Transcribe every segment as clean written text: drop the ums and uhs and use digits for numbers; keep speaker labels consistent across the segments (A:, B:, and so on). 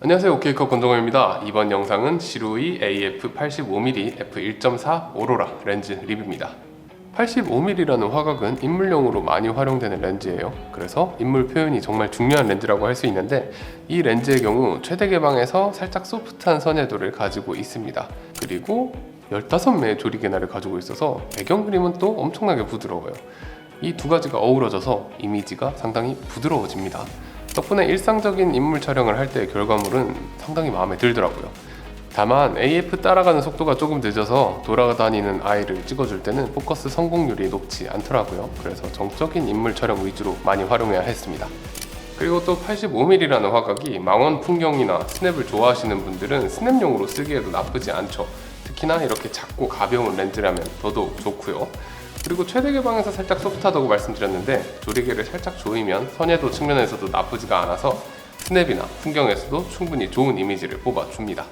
A: 안녕하세요, 오케이컷 권정호입니다. 이번 영상은 시루이 AF 85mm f1.4 오로라 렌즈 리뷰입니다. 85mm라는 화각은 인물용으로 많이 활용되는 렌즈예요. 그래서 인물 표현이 정말 중요한 렌즈라고 할 수 있는데, 이 렌즈의 경우 최대 개방에서 살짝 소프트한 선회도를 가지고 있습니다. 그리고 15매의 조리 개나를 가지고 있어서 배경 그림은 또 엄청나게 부드러워요. 이 두 가지가 어우러져서 이미지가 상당히 부드러워집니다. 덕분에 일상적인 인물 촬영을 할 때의 결과물은 상당히 마음에 들더라고요. 다만 AF 따라가는 속도가 조금 늦어서 돌아다니는 아이를 찍어줄 때는 포커스 성공률이 높지 않더라고요. 그래서 정적인 인물 촬영 위주로 많이 활용해야 했습니다. 그리고 또 85mm라는 화각이 망원 풍경이나 스냅을 좋아하시는 분들은 스냅용으로 쓰기에도 나쁘지 않죠. 특히나 이렇게 작고 가벼운 렌즈라면 더더욱 좋고요. 그리고 최대 개방에서 살짝 소프트하다고 말씀드렸는데, 조리개를 살짝 조이면 선회도 측면에서도 나쁘지가 않아서 스냅이나 풍경에서도 충분히 좋은 이미지를 뽑아줍니다.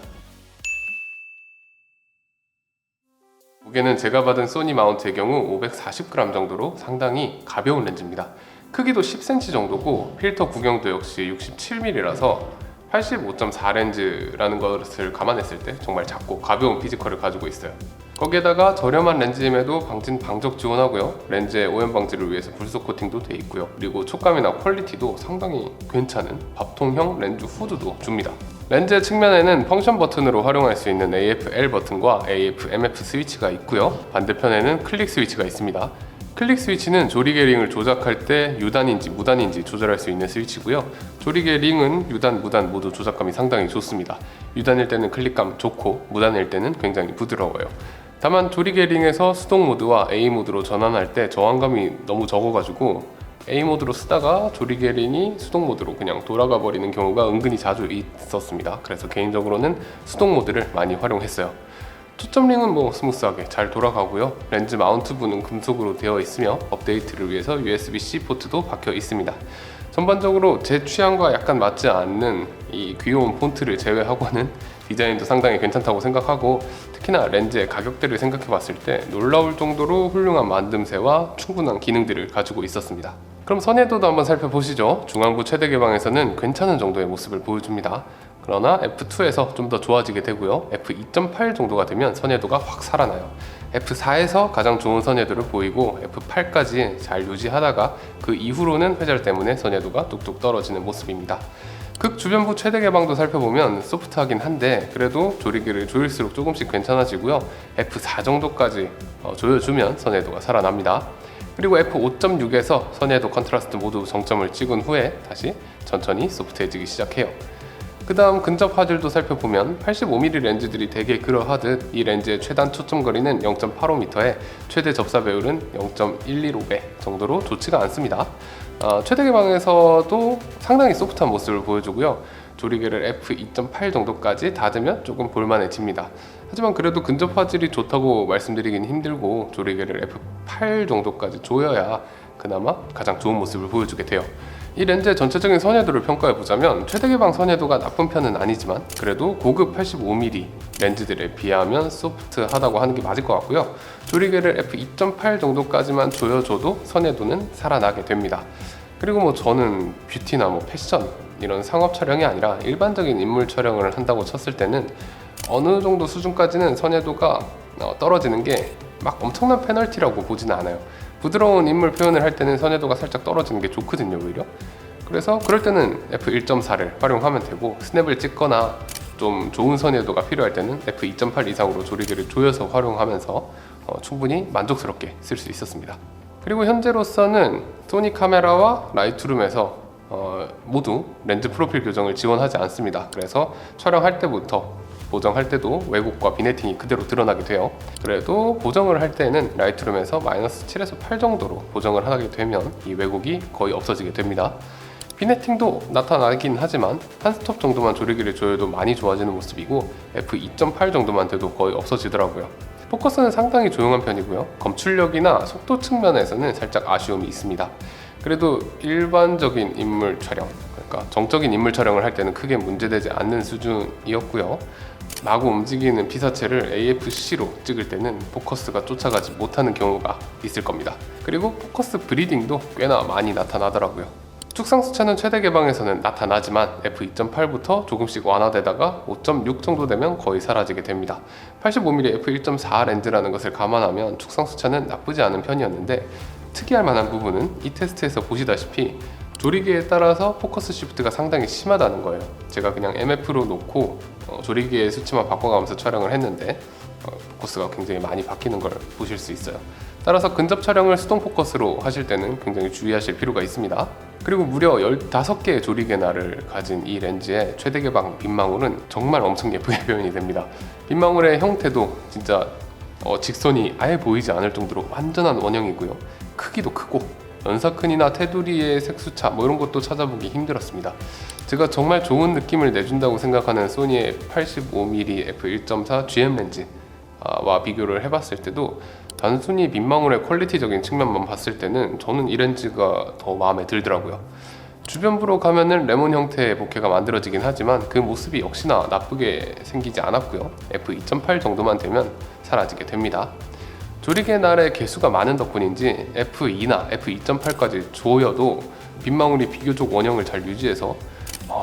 A: 무게는 제가 받은 소니 마운트의 경우 540g 정도로 상당히 가벼운 렌즈입니다. 크기도 10cm 정도고 필터 구경도 역시 67mm라서 85.4 렌즈라는 것을 감안했을 때 정말 작고 가벼운 피지컬을 가지고 있어요. 거기에다가 저렴한 렌즈임에도 방진 방적 지원하고요. 렌즈의 오염 방지를 위해서 불속 코팅도 돼 있고요. 그리고 촉감이나 퀄리티도 상당히 괜찮은 밥통형 렌즈 후드도 줍니다. 렌즈 측면에는 펑션 버튼으로 활용할 수 있는 AF-L 버튼과 AF-MF 스위치가 있고요. 반대편에는 클릭 스위치가 있습니다. 클릭 스위치는 조리개 링을 조작할 때 유단인지 무단인지 조절할 수 있는 스위치고요. 조리개 링은 유단, 무단 모두 조작감이 상당히 좋습니다. 유단일 때는 클릭감 좋고 무단일 때는 굉장히 부드러워요. 다만 조리개 링에서 수동 모드와 A 모드로 전환할 때 저항감이 너무 적어가지고 A 모드로 쓰다가 조리개 링이 수동 모드로 그냥 돌아가 버리는 경우가 은근히 자주 있었습니다. 그래서 개인적으로는 수동 모드를 많이 활용했어요. 초점링은 스무스하게 잘 돌아가고요. 렌즈 마운트부는 금속으로 되어 있으며 업데이트를 위해서 USB-C 포트도 박혀 있습니다. 전반적으로 제 취향과 약간 맞지 않는 이 귀여운 폰트를 제외하고는 디자인도 상당히 괜찮다고 생각하고, 특히나 렌즈의 가격대를 생각해 봤을 때 놀라울 정도로 훌륭한 만듦새와 충분한 기능들을 가지고 있었습니다. 그럼 선회도도 한번 살펴보시죠. 중앙부 최대 개방에서는 괜찮은 정도의 모습을 보여줍니다. 그러나 F2에서 좀 더 좋아지게 되고요. F2.8 정도가 되면 선회도가 확 살아나요. F4에서 가장 좋은 선회도를 보이고 F8까지 잘 유지하다가 그 이후로는 회절 때문에 선회도가 뚝뚝 떨어지는 모습입니다. 극 주변부 최대 개방도 살펴보면 소프트하긴 한데 그래도 조리개를 조일수록 조금씩 괜찮아지고요. F4 정도까지 조여주면 선회도가 살아납니다. 그리고 F5.6에서 선회도 컨트라스트 모두 정점을 찍은 후에 다시 천천히 소프트해지기 시작해요. 그 다음 근접 화질도 살펴보면 85mm 렌즈들이 대개 그러하듯 이 렌즈의 최단 초점 거리는 0.85m에 최대 접사 배율은 0.115배 정도로 좋지가 않습니다. 최대 개방에서도 상당히 소프트한 모습을 보여주고요. 조리개를 f2.8 정도까지 닫으면 조금 볼만해집니다. 하지만 그래도 근접 화질이 좋다고 말씀드리긴 힘들고 조리개를 f8 정도까지 조여야 그나마 가장 좋은 모습을 보여주게 돼요. 이 렌즈의 전체적인 선회도를 평가해보자면 최대 개방 선회도가 나쁜 편은 아니지만 그래도 고급 85mm 렌즈들에 비하면 소프트하다고 하는 게 맞을 것 같고요. 조리개를 f2.8 정도까지만 조여줘도 선회도는 살아나게 됩니다. 그리고 저는 뷰티나 패션 이런 상업 촬영이 아니라 일반적인 인물 촬영을 한다고 쳤을 때는 어느 정도 수준까지는 선회도가 떨어지는 게 막 엄청난 페널티라고 보지는 않아요. 부드러운 인물 표현을 할 때는 선회도가 살짝 떨어지는 게 좋거든요, 오히려. 그래서 그럴 때는 f1.4를 활용하면 되고, 스냅을 찍거나 좀 좋은 선회도가 필요할 때는 f2.8 이상으로 조리개를 조여서 활용하면서 충분히 만족스럽게 쓸 수 있었습니다. 그리고 현재로서는 소니 카메라와 라이트룸에서 모두 렌즈 프로필 교정을 지원하지 않습니다. 그래서 촬영할 때부터 보정할 때도 왜곡과 비네팅이 그대로 드러나게 돼요. 그래도 보정을 할 때는 라이트룸에서 -7에서 8 정도로 보정을 하게 되면 이 왜곡이 거의 없어지게 됩니다. 비네팅도 나타나긴 하지만 한 스톱 정도만 조리개를 조여도 많이 좋아지는 모습이고 f2.8 정도만 돼도 거의 없어지더라고요. 포커스는 상당히 조용한 편이고요. 검출력이나 속도 측면에서는 살짝 아쉬움이 있습니다. 그래도 일반적인 인물 촬영, 그러니까 정적인 인물 촬영을 할 때는 크게 문제되지 않는 수준이었고요. 마구 움직이는 피사체를 AFC로 찍을 때는 포커스가 쫓아가지 못하는 경우가 있을 겁니다. 그리고 포커스 브리딩도 꽤나 많이 나타나더라고요. 축상수차는 최대 개방에서는 나타나지만 f2.8부터 조금씩 완화되다가 5.6 정도 되면 거의 사라지게 됩니다. 85mm f1.4 렌즈라는 것을 감안하면 축상수차는 나쁘지 않은 편이었는데 특이할 만한 부분은 이 테스트에서 보시다시피 조리개에 따라서 포커스 시프트가 상당히 심하다는 거예요. 제가 그냥 MF로 놓고 조리개의 수치만 바꿔가면서 촬영을 했는데 포커스가 굉장히 많이 바뀌는 걸 보실 수 있어요. 따라서 근접 촬영을 수동 포커스로 하실 때는 굉장히 주의하실 필요가 있습니다. 그리고 무려 15개의 조리개날을 가진 이 렌즈의 최대 개방 빗망울은 정말 엄청 예쁘게 표현이 됩니다. 빗망울의 형태도 진짜 직선이 아예 보이지 않을 정도로 완전한 원형이고요. 크기도 크고 연사큰이나 테두리의 색수차 이런 것도 찾아보기 힘들었습니다. 제가 정말 좋은 느낌을 내준다고 생각하는 소니의 85mm f1.4 GM 렌즈와 비교를 해봤을 때도 단순히 빗망울의 퀄리티적인 측면만 봤을 때는 저는 이 렌즈가 더 마음에 들더라고요. 주변부로 가면은 레몬 형태의 보케가 만들어지긴 하지만 그 모습이 역시나 나쁘게 생기지 않았고요. f2.8 정도만 되면 사라지게 됩니다. 조리개 날의 개수가 많은 덕분인지 f2나 f2.8까지 조여도 빗망울이 비교적 원형을 잘 유지해서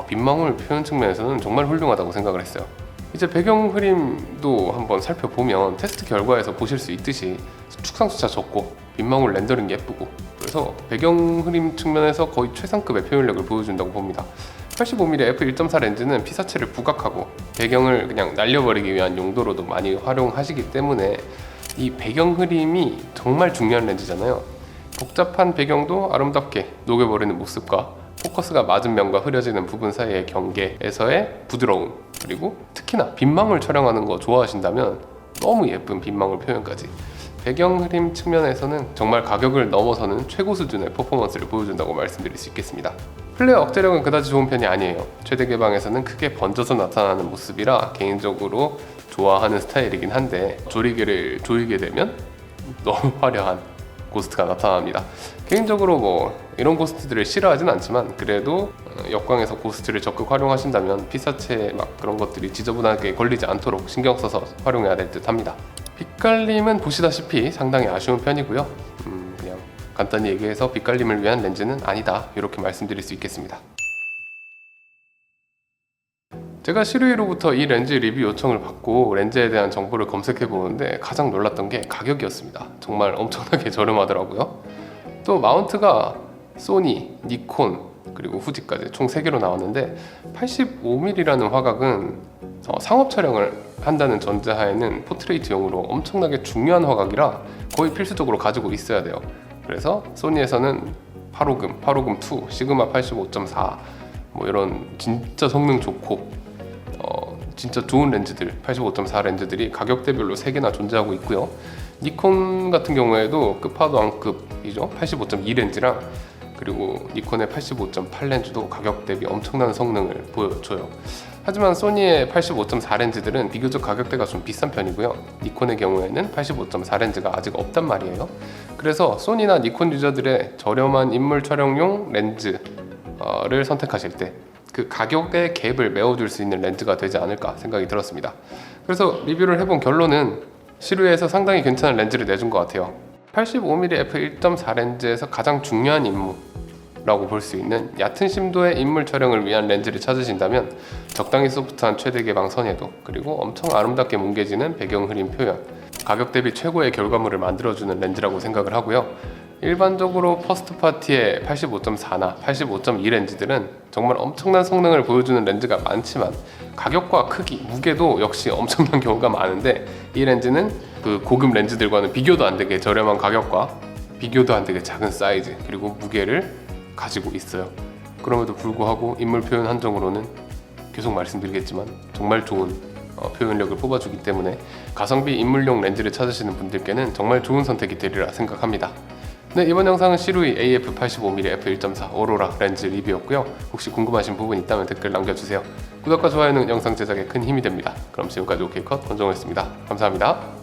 A: 빗망울 표현 측면에서는 정말 훌륭하다고 생각을 했어요. 이제 배경 흐림도 한번 살펴보면 테스트 결과에서 보실 수 있듯이 축상수차 적고 빗망울 렌더링 예쁘고, 그래서 배경 흐림 측면에서 거의 최상급의 표현력을 보여준다고 봅니다. 85mm f1.4 렌즈는 피사체를 부각하고 배경을 그냥 날려버리기 위한 용도로도 많이 활용하시기 때문에 이 배경 흐림이 정말 중요한 렌즈잖아요. 복잡한 배경도 아름답게 녹여버리는 모습과 포커스가 맞은 면과 흐려지는 부분 사이의 경계에서의 부드러움, 그리고 특히나 빗망울 촬영하는 거 좋아하신다면 너무 예쁜 빗망울 표현까지, 배경 흐림 측면에서는 정말 가격을 넘어서는 최고 수준의 퍼포먼스를 보여준다고 말씀드릴 수 있겠습니다. 플레어 억제력은 그다지 좋은 편이 아니에요. 최대 개방에서는 크게 번져서 나타나는 모습이라 개인적으로 좋아하는 스타일이긴 한데 조리개를 조이게 되면 너무 화려한 고스트가 나타납니다. 개인적으로 이런 고스트들을 싫어하진 않지만 그래도 역광에서 고스트를 적극 활용하신다면 피사체 그런 것들이 지저분하게 걸리지 않도록 신경 써서 활용해야 될 듯 합니다. 빛갈림은 보시다시피 상당히 아쉬운 편이고요. 그냥 간단히 얘기해서 빛갈림을 위한 렌즈는 아니다, 이렇게 말씀드릴 수 있겠습니다. 제가 시루이로부터 이 렌즈 리뷰 요청을 받고 렌즈에 대한 정보를 검색해 보는데 가장 놀랐던 게 가격이었습니다. 정말 엄청나게 저렴하더라고요. 또 마운트가 소니, 니콘, 그리고 후지까지 총 3개로 나왔는데 85mm라는 화각은 상업 촬영을 한다는 전제하에는 포트레이트용으로 엄청나게 중요한 화각이라 거의 필수적으로 가지고 있어야 돼요. 그래서 소니에서는 850, 2, 시그마 85.4 이런 진짜 성능 좋고 진짜 좋은 렌즈들, 85.4 렌즈들이 가격대별로 3개나 존재하고 있고요. 니콘 같은 경우에도 끝파도왕급이죠. 85.2 렌즈랑 그리고 니콘의 85.8 렌즈도 가격 대비 엄청난 성능을 보여줘요. 하지만 소니의 85.4 렌즈들은 비교적 가격대가 좀 비싼 편이고요. 니콘의 경우에는 85.4 렌즈가 아직 없단 말이에요. 그래서 소니나 니콘 유저들의 저렴한 인물 촬영용 렌즈를 선택하실 때 그 가격의 갭을 메워줄 수 있는 렌즈가 되지 않을까 생각이 들었습니다. 그래서 리뷰를 해본 결론은 시루에서 상당히 괜찮은 렌즈를 내준 것 같아요. 85mm f1.4 렌즈에서 가장 중요한 임무라고 볼 수 있는 얕은 심도의 인물 촬영을 위한 렌즈를 찾으신다면 적당히 소프트한 최대 개방 선예도, 그리고 엄청 아름답게 뭉개지는 배경 흐림 표현, 가격 대비 최고의 결과물을 만들어주는 렌즈라고 생각을 하고요. 일반적으로 퍼스트 파티의 85.4나 85.2 렌즈들은 정말 엄청난 성능을 보여주는 렌즈가 많지만 가격과 크기, 무게도 역시 엄청난 경우가 많은데 이 렌즈는 그 고급 렌즈들과는 비교도 안 되게 저렴한 가격과 비교도 안 되게 작은 사이즈, 그리고 무게를 가지고 있어요. 그럼에도 불구하고 인물 표현 한정으로는 계속 말씀드리겠지만 정말 좋은 표현력을 뽑아주기 때문에 가성비 인물용 렌즈를 찾으시는 분들께는 정말 좋은 선택이 되리라 생각합니다. 네, 이번 영상은 시루이 AF85mm f1.4 오로라 렌즈 리뷰였고요. 혹시 궁금하신 부분 있다면 댓글 남겨주세요. 구독과 좋아요는 영상 제작에 큰 힘이 됩니다. 그럼 지금까지 오케이컷 권정호였습니다. 감사합니다.